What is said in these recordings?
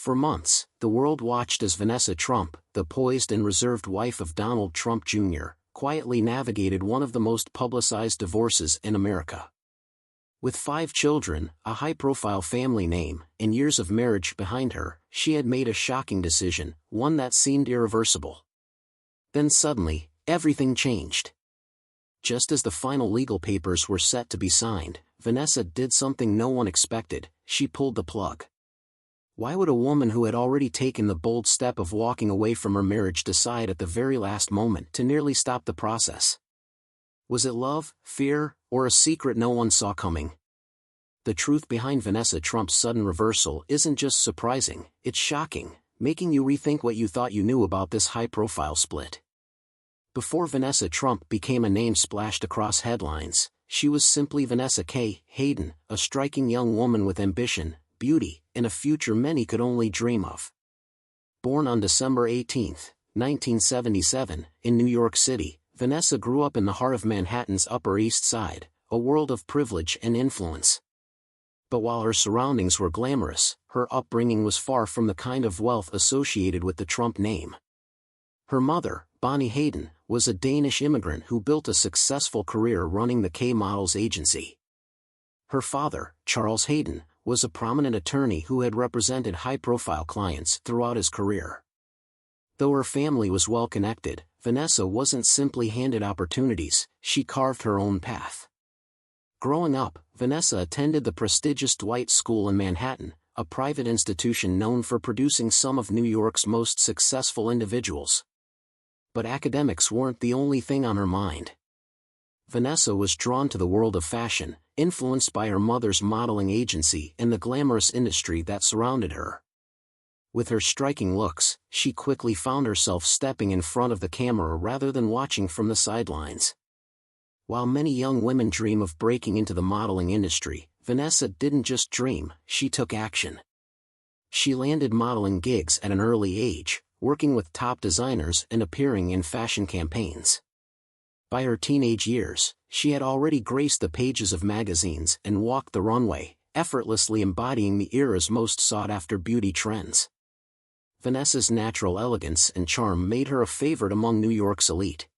For months, the world watched as Vanessa Trump, the poised and reserved wife of Donald Trump Jr., quietly navigated one of the most publicized divorces in America. With 5 children, a high-profile family name, and years of marriage behind her, she had made a shocking decision, one that seemed irreversible. Then suddenly, everything changed. Just as the final legal papers were set to be signed, Vanessa did something no one expected. She pulled the plug. Why would a woman who had already taken the bold step of walking away from her marriage decide at the very last moment to nearly stop the process? Was it love, fear, or a secret no one saw coming? The truth behind Vanessa Trump's sudden reversal isn't just surprising, it's shocking, making you rethink what you thought you knew about this high-profile split. Before Vanessa Trump became a name splashed across headlines, she was simply Vanessa K. Hayden, a striking young woman with ambition, beauty, and a future many could only dream of. Born on December 18, 1977, in New York City, Vanessa grew up in the heart of Manhattan's Upper East Side, a world of privilege and influence. But while her surroundings were glamorous, her upbringing was far from the kind of wealth associated with the Trump name. Her mother, Bonnie Hayden, was a Danish immigrant who built a successful career running the K Models agency. Her father, Charles Hayden, was a prominent attorney who had represented high-profile clients throughout his career. Though her family was well-connected, Vanessa wasn't simply handed opportunities, she carved her own path. Growing up, Vanessa attended the prestigious Dwight School in Manhattan, a private institution known for producing some of New York's most successful individuals. But academics weren't the only thing on her mind. Vanessa was drawn to the world of fashion, influenced by her mother's modeling agency and the glamorous industry that surrounded her. With her striking looks, she quickly found herself stepping in front of the camera rather than watching from the sidelines. While many young women dream of breaking into the modeling industry, Vanessa didn't just dream, she took action. She landed modeling gigs at an early age, working with top designers and appearing in fashion campaigns. By her teenage years, she had already graced the pages of magazines and walked the runway, effortlessly embodying the era's most sought-after beauty trends. Vanessa's natural elegance and charm made her a favorite among New York's elite.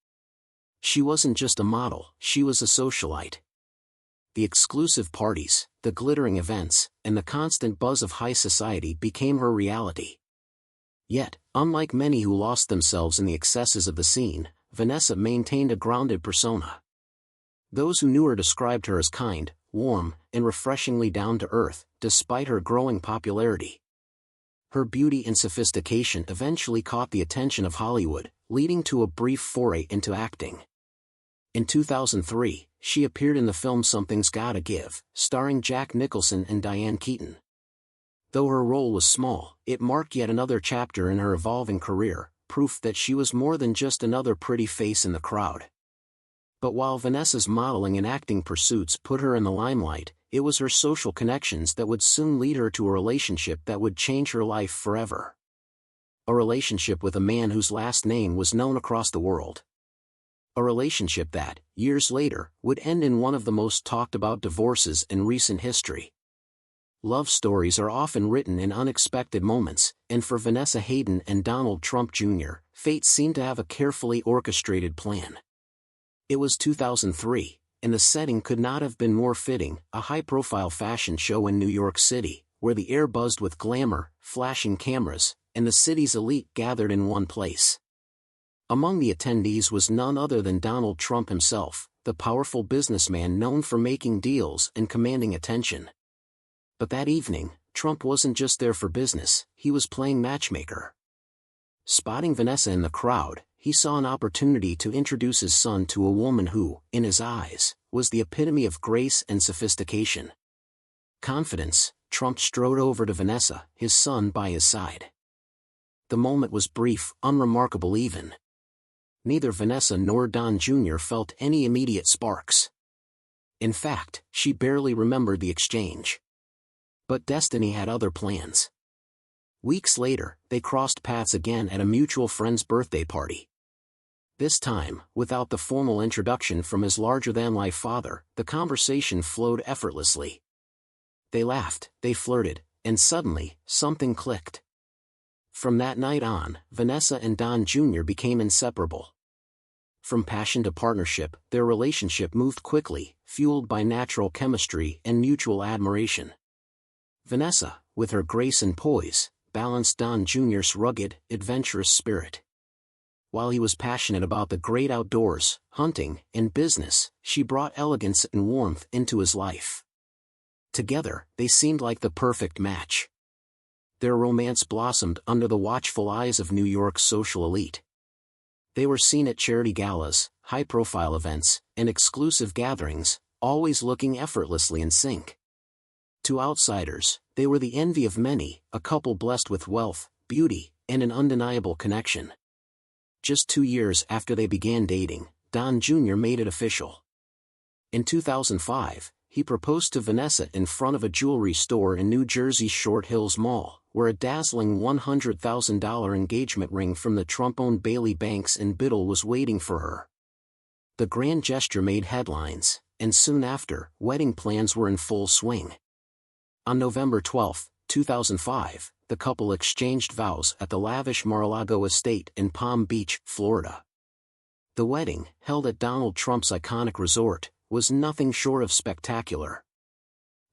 She wasn't just a model, she was a socialite. The exclusive parties, the glittering events, and the constant buzz of high society became her reality. Yet, unlike many who lost themselves in the excesses of the scene, Vanessa maintained a grounded persona. Those who knew her described her as kind, warm, and refreshingly down-to-earth, despite her growing popularity. Her beauty and sophistication eventually caught the attention of Hollywood, leading to a brief foray into acting. In 2003, she appeared in the film Something's Gotta Give, starring Jack Nicholson and Diane Keaton. Though her role was small, it marked yet another chapter in her evolving career, proof that she was more than just another pretty face in the crowd. But while Vanessa's modeling and acting pursuits put her in the limelight, it was her social connections that would soon lead her to a relationship that would change her life forever. A relationship with a man whose last name was known across the world. A relationship that, years later, would end in one of the most talked-about divorces in recent history. Love stories are often written in unexpected moments, and for Vanessa Hayden and Donald Trump Jr., fate seemed to have a carefully orchestrated plan. It was 2003, and the setting could not have been more fitting, a high-profile fashion show in New York City, where the air buzzed with glamour, flashing cameras, and the city's elite gathered in one place. Among the attendees was none other than Donald Trump himself, the powerful businessman known for making deals and commanding attention. But that evening, Trump wasn't just there for business, he was playing matchmaker. Spotting Vanessa in the crowd, he saw an opportunity to introduce his son to a woman who, in his eyes, was the epitome of grace and sophistication. Confidence, Trump strode over to Vanessa, his son by his side. The moment was brief, unremarkable even. Neither Vanessa nor Don Jr. felt any immediate sparks. In fact, she barely remembered the exchange. But destiny had other plans. Weeks later, they crossed paths again at a mutual friend's birthday party. This time, without the formal introduction from his larger-than-life father, the conversation flowed effortlessly. They laughed, they flirted, and suddenly, something clicked. From that night on, Vanessa and Don Jr. became inseparable. From passion to partnership, their relationship moved quickly, fueled by natural chemistry and mutual admiration. Vanessa, with her grace and poise, balanced Don Jr.'s rugged, adventurous spirit. While he was passionate about the great outdoors, hunting, and business, she brought elegance and warmth into his life. Together, they seemed like the perfect match. Their romance blossomed under the watchful eyes of New York's social elite. They were seen at charity galas, high-profile events, and exclusive gatherings, always looking effortlessly in sync. To outsiders, they were the envy of many, a couple blessed with wealth, beauty, and an undeniable connection. Just 2 years after they began dating, Don Jr. made it official. In 2005, he proposed to Vanessa in front of a jewelry store in New Jersey's Short Hills Mall, where a dazzling $100,000 engagement ring from the Trump-owned Bailey Banks and Biddle was waiting for her. The grand gesture made headlines, and soon after, wedding plans were in full swing. On November 12, 2005, the couple exchanged vows at the lavish Mar-a-Lago estate in Palm Beach, Florida. The wedding, held at Donald Trump's iconic resort, was nothing short of spectacular.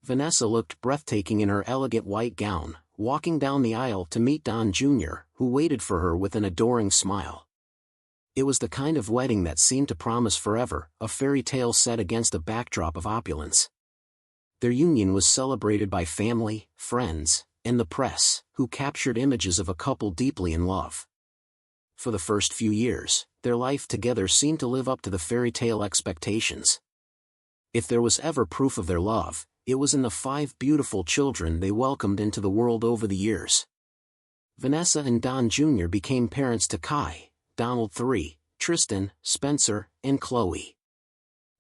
Vanessa looked breathtaking in her elegant white gown, walking down the aisle to meet Don Jr., who waited for her with an adoring smile. It was the kind of wedding that seemed to promise forever, a fairy tale set against a backdrop of opulence. Their union was celebrated by family, friends, and the press, who captured images of a couple deeply in love. For the first few years, their life together seemed to live up to the fairy tale expectations. If there was ever proof of their love, it was in the 5 beautiful children they welcomed into the world over the years. Vanessa and Don Jr. became parents to Kai, Donald III, Tristan, Spencer, and Chloe.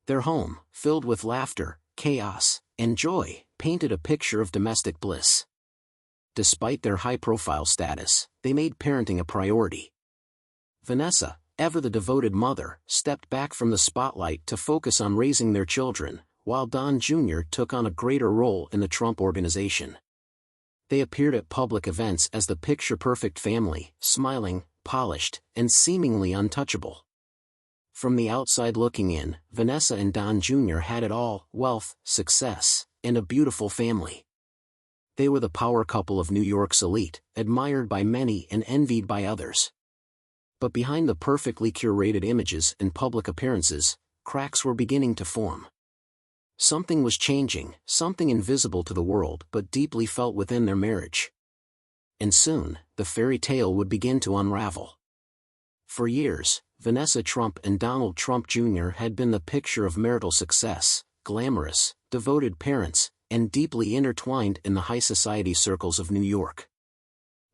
Their home, filled with laughter, chaos, and joy, painted a picture of domestic bliss. Despite their high-profile status, they made parenting a priority. Vanessa, ever the devoted mother, stepped back from the spotlight to focus on raising their children, while Don Jr. took on a greater role in the Trump Organization. They appeared at public events as the picture-perfect family, smiling, polished, and seemingly untouchable. From the outside looking in, Vanessa and Don Jr. had it all: wealth, success, and a beautiful family. They were the power couple of New York's elite, admired by many and envied by others. But behind the perfectly curated images and public appearances, cracks were beginning to form. Something was changing, something invisible to the world but deeply felt within their marriage. And soon, the fairy tale would begin to unravel. For years, Vanessa Trump and Donald Trump Jr. had been the picture of marital success, glamorous, devoted parents, and deeply intertwined in the high society circles of New York.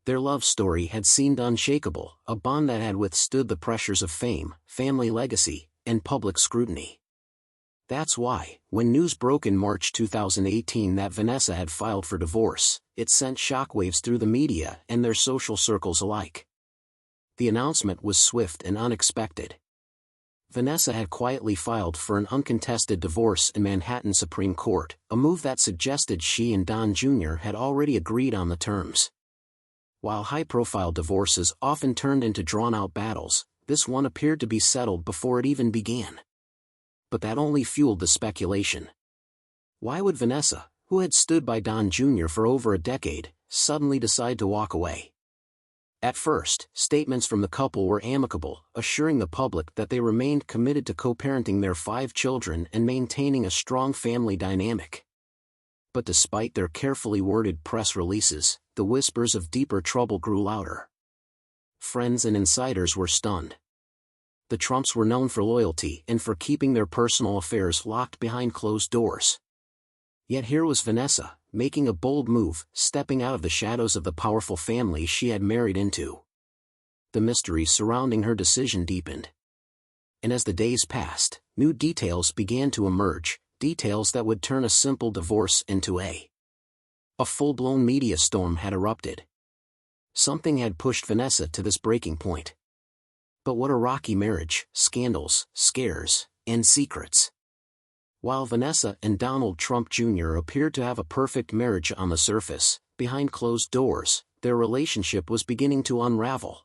Their love story had seemed unshakable, a bond that had withstood the pressures of fame, family legacy, and public scrutiny. That's why, when news broke in March 2018 that Vanessa had filed for divorce, it sent shockwaves through the media and their social circles alike. The announcement was swift and unexpected. Vanessa had quietly filed for an uncontested divorce in Manhattan Supreme Court, a move that suggested she and Don Jr. had already agreed on the terms. While high-profile divorces often turned into drawn-out battles, this one appeared to be settled before it even began. But that only fueled the speculation. Why would Vanessa, who had stood by Don Jr. for over a decade, suddenly decide to walk away? At first, statements from the couple were amicable, assuring the public that they remained committed to co-parenting their 5 children and maintaining a strong family dynamic. But despite their carefully worded press releases, the whispers of deeper trouble grew louder. Friends and insiders were stunned. The Trumps were known for loyalty and for keeping their personal affairs locked behind closed doors. Yet here was Vanessa, making a bold move, stepping out of the shadows of the powerful family she had married into. The mystery surrounding her decision deepened. And as the days passed, new details began to emerge, details that would turn a simple divorce into a full-blown media storm had erupted. Something had pushed Vanessa to this breaking point. But what a rocky marriage: scandals, scares, and secrets. While Vanessa and Donald Trump Jr. appeared to have a perfect marriage on the surface, behind closed doors, their relationship was beginning to unravel.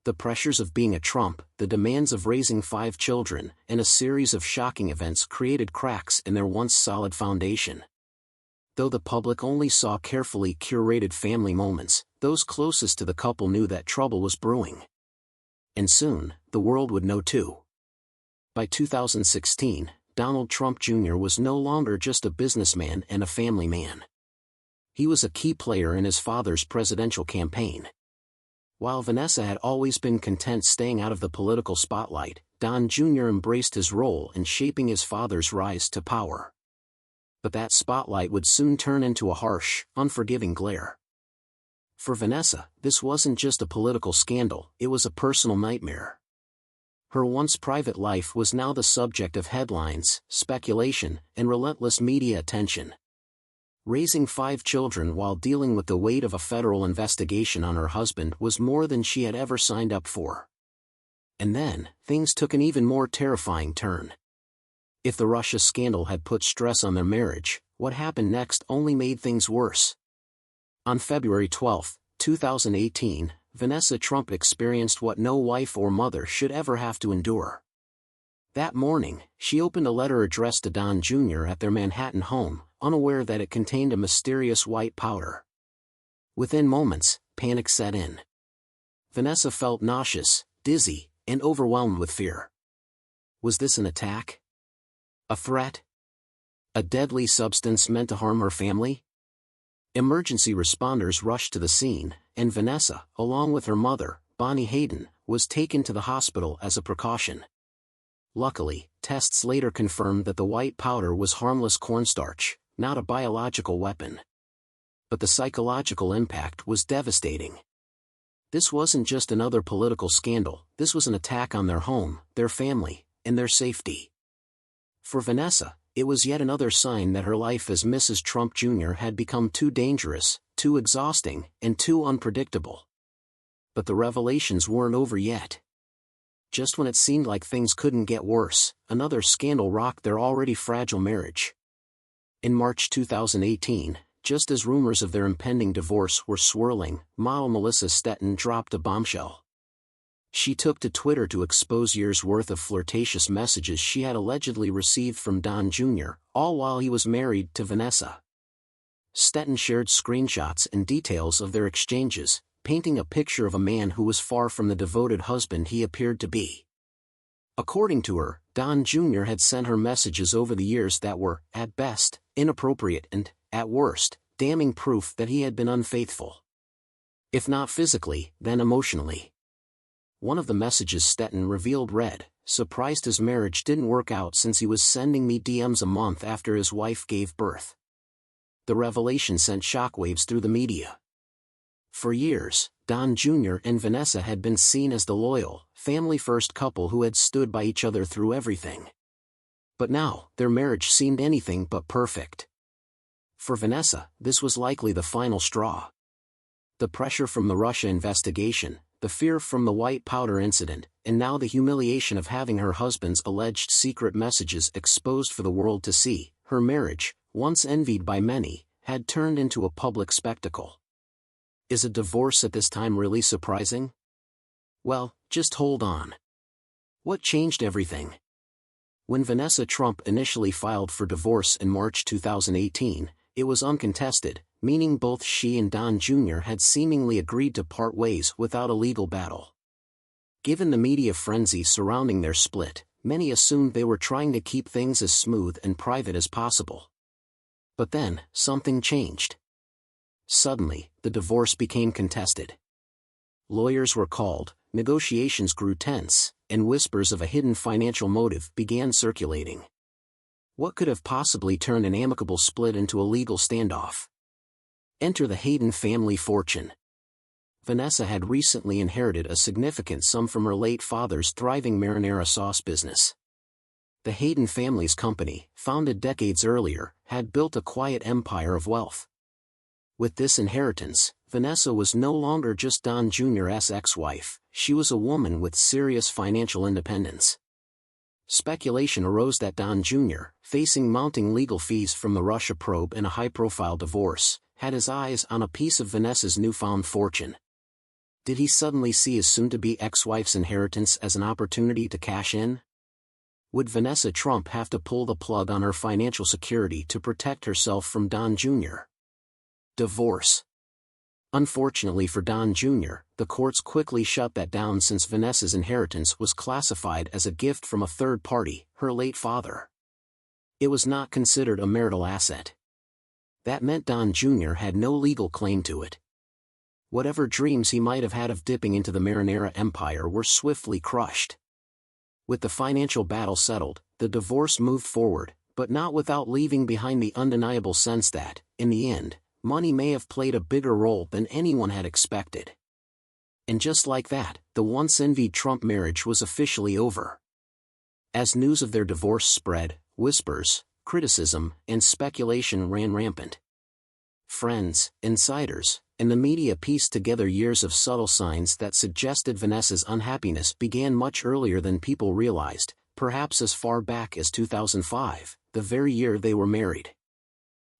The pressures of being a Trump, the demands of raising 5 children, and a series of shocking events created cracks in their once solid foundation. Though the public only saw carefully curated family moments, those closest to the couple knew that trouble was brewing. And soon, the world would know too. By 2016, Donald Trump Jr. was no longer just a businessman and a family man. He was a key player in his father's presidential campaign. While Vanessa had always been content staying out of the political spotlight, Don Jr. embraced his role in shaping his father's rise to power. But that spotlight would soon turn into a harsh, unforgiving glare. For Vanessa, this wasn't just a political scandal, it was a personal nightmare. Her once private life was now the subject of headlines, speculation, and relentless media attention. Raising 5 children while dealing with the weight of a federal investigation on her husband was more than she had ever signed up for. And then, things took an even more terrifying turn. If the Russia scandal had put stress on their marriage, what happened next only made things worse. On February 12, 2018, Vanessa Trump experienced what no wife or mother should ever have to endure. That morning, she opened a letter addressed to Don Jr. at their Manhattan home, unaware that it contained a mysterious white powder. Within moments, panic set in. Vanessa felt nauseous, dizzy, and overwhelmed with fear. Was this an attack? A threat? A deadly substance meant to harm her family? Emergency responders rushed to the scene, and Vanessa, along with her mother, Bonnie Hayden, was taken to the hospital as a precaution. Luckily, tests later confirmed that the white powder was harmless cornstarch, not a biological weapon. But the psychological impact was devastating. This wasn't just another political scandal, this was an attack on their home, their family, and their safety. For Vanessa, it was yet another sign that her life as Mrs. Trump Jr. had become too dangerous, too exhausting, and too unpredictable. But the revelations weren't over yet. Just when it seemed like things couldn't get worse, another scandal rocked their already fragile marriage. In March 2018, just as rumors of their impending divorce were swirling, model Melissa Stetton dropped a bombshell. She took to Twitter to expose years' worth of flirtatious messages she had allegedly received from Don Jr., all while he was married to Vanessa. Stetton shared screenshots and details of their exchanges, painting a picture of a man who was far from the devoted husband he appeared to be. According to her, Don Jr. had sent her messages over the years that were, at best, inappropriate and, at worst, damning proof that he had been unfaithful. If not physically, then emotionally. One of the messages Stetton revealed read, "Surprised his marriage didn't work out since he was sending me DMs a month after his wife gave birth." The revelation sent shockwaves through the media. For years, Don Jr. and Vanessa had been seen as the loyal, family-first couple who had stood by each other through everything. But now, their marriage seemed anything but perfect. For Vanessa, this was likely the final straw. The pressure from the Russia investigation, the fear from the white powder incident, and now the humiliation of having her husband's alleged secret messages exposed for the world to see, her marriage, once envied by many, had turned into a public spectacle. Is a divorce at this time really surprising? Well, just hold on. What changed everything? When Vanessa Trump initially filed for divorce in March 2018, it was uncontested, meaning both she and Don Jr. had seemingly agreed to part ways without a legal battle. Given the media frenzy surrounding their split, many assumed they were trying to keep things as smooth and private as possible. But then, something changed. Suddenly, the divorce became contested. Lawyers were called, negotiations grew tense, and whispers of a hidden financial motive began circulating. What could have possibly turned an amicable split into a legal standoff? Enter the Hayden family fortune. Vanessa had recently inherited a significant sum from her late father's thriving marinara sauce business. The Hayden family's company, founded decades earlier, had built a quiet empire of wealth. With this inheritance, Vanessa was no longer just Don Jr.'s ex-wife, she was a woman with serious financial independence. Speculation arose that Don Jr., facing mounting legal fees from the Russia probe and a high-profile divorce, had his eyes on a piece of Vanessa's newfound fortune. Did he suddenly see his soon-to-be ex-wife's inheritance as an opportunity to cash in? Would Vanessa Trump have to pull the plug on her financial security to protect herself from Don Jr.? Divorce. Unfortunately for Don Jr., the courts quickly shut that down since Vanessa's inheritance was classified as a gift from a third party, her late father. It was not considered a marital asset. That meant Don Jr. had no legal claim to it. Whatever dreams he might have had of dipping into the marinara empire were swiftly crushed. With the financial battle settled, the divorce moved forward, but not without leaving behind the undeniable sense that, in the end, money may have played a bigger role than anyone had expected. And just like that, the once-envied Trump marriage was officially over. As news of their divorce spread, whispers, criticism, and speculation ran rampant. Friends, insiders, and the media pieced together years of subtle signs that suggested Vanessa's unhappiness began much earlier than people realized, perhaps as far back as 2005, the very year they were married.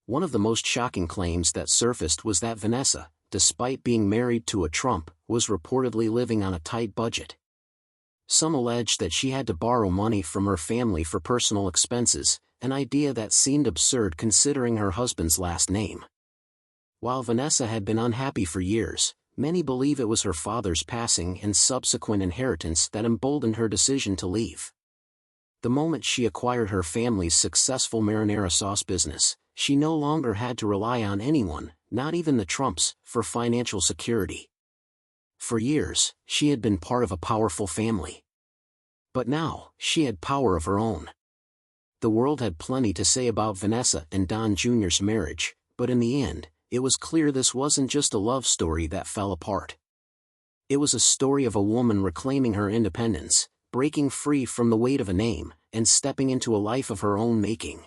One of the most shocking claims that surfaced was that Vanessa, despite being married to a Trump, was reportedly living on a tight budget. Some alleged that she had to borrow money from her family for personal expenses, an idea that seemed absurd considering her husband's last name. While Vanessa had been unhappy for years, many believe it was her father's passing and subsequent inheritance that emboldened her decision to leave. The moment she acquired her family's successful marinara sauce business, she no longer had to rely on anyone, not even the Trumps, for financial security. For years, she had been part of a powerful family. But now, she had power of her own. The world had plenty to say about Vanessa and Don Jr.'s marriage, but in the end, it was clear this wasn't just a love story that fell apart. It was a story of a woman reclaiming her independence, breaking free from the weight of a name, and stepping into a life of her own making.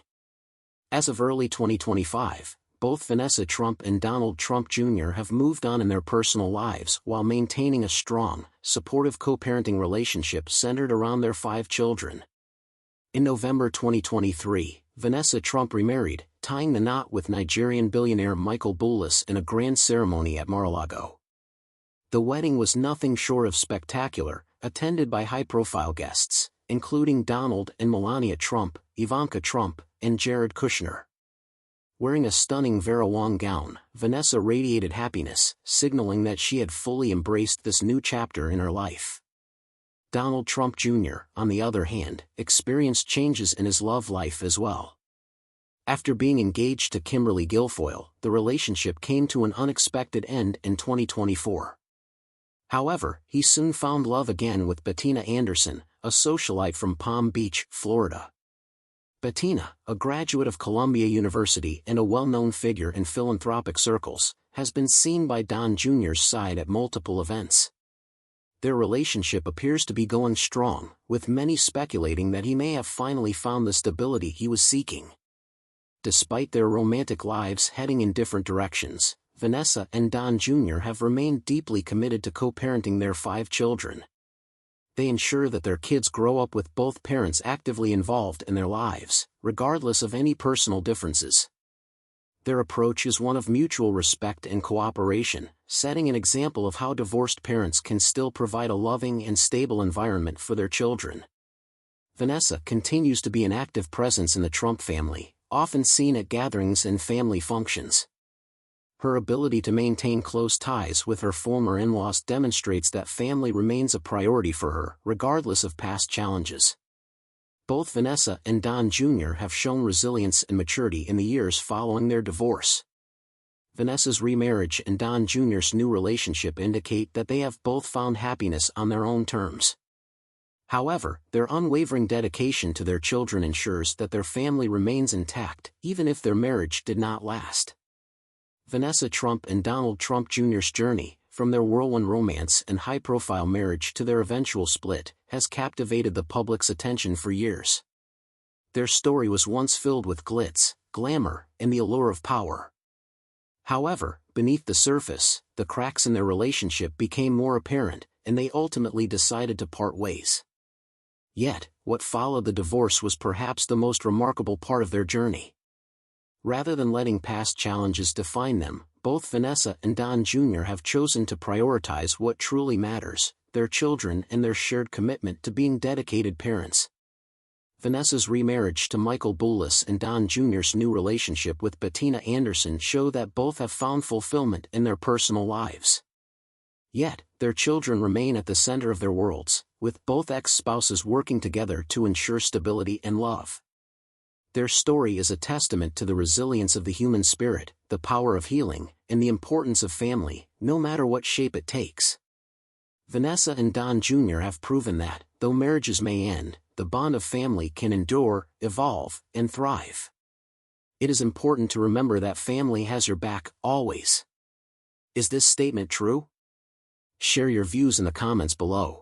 As of early 2025, both Vanessa Trump and Donald Trump Jr. have moved on in their personal lives while maintaining a strong, supportive co-parenting relationship centered around their 5 children. In November 2023, Vanessa Trump remarried, tying the knot with Nigerian billionaire Michael Boulos in a grand ceremony at Mar-a-Lago. The wedding was nothing short of spectacular, attended by high-profile guests, including Donald and Melania Trump, Ivanka Trump, and Jared Kushner. Wearing a stunning Vera Wang gown, Vanessa radiated happiness, signaling that she had fully embraced this new chapter in her life. Donald Trump Jr., on the other hand, experienced changes in his love life as well. After being engaged to Kimberly Guilfoyle, the relationship came to an unexpected end in 2024. However, he soon found love again with Bettina Anderson, a socialite from Palm Beach, Florida. Bettina, a graduate of Columbia University and a well-known figure in philanthropic circles, has been seen by Don Jr.'s side at multiple events. Their relationship appears to be going strong, with many speculating that he may have finally found the stability he was seeking. Despite their romantic lives heading in different directions, Vanessa and Don Jr. have remained deeply committed to co-parenting their 5 children. They ensure that their kids grow up with both parents actively involved in their lives, regardless of any personal differences. Their approach is one of mutual respect and cooperation, setting an example of how divorced parents can still provide a loving and stable environment for their children. Vanessa continues to be an active presence in the Trump family, often seen at gatherings and family functions. Her ability to maintain close ties with her former in-laws demonstrates that family remains a priority for her, regardless of past challenges. Both Vanessa and Don Jr. have shown resilience and maturity in the years following their divorce. Vanessa's remarriage and Don Jr.'s new relationship indicate that they have both found happiness on their own terms. However, their unwavering dedication to their children ensures that their family remains intact, even if their marriage did not last. Vanessa Trump and Donald Trump Jr.'s journey, from their whirlwind romance and high-profile marriage to their eventual split, has captivated the public's attention for years. Their story was once filled with glitz, glamour, and the allure of power. However, beneath the surface, the cracks in their relationship became more apparent, and they ultimately decided to part ways. Yet, what followed the divorce was perhaps the most remarkable part of their journey. Rather than letting past challenges define them, both Vanessa and Don Jr. have chosen to prioritize what truly matters, their children and their shared commitment to being dedicated parents. Vanessa's remarriage to Michael Boulos and Don Jr.'s new relationship with Bettina Anderson show that both have found fulfillment in their personal lives. Yet, their children remain at the center of their worlds, with both ex-spouses working together to ensure stability and love. Their story is a testament to the resilience of the human spirit, the power of healing, and the importance of family, no matter what shape it takes. Vanessa and Don Jr. have proven that, though marriages may end, the bond of family can endure, evolve, and thrive. It is important to remember that family has your back, always. Is this statement true? Share your views in the comments below.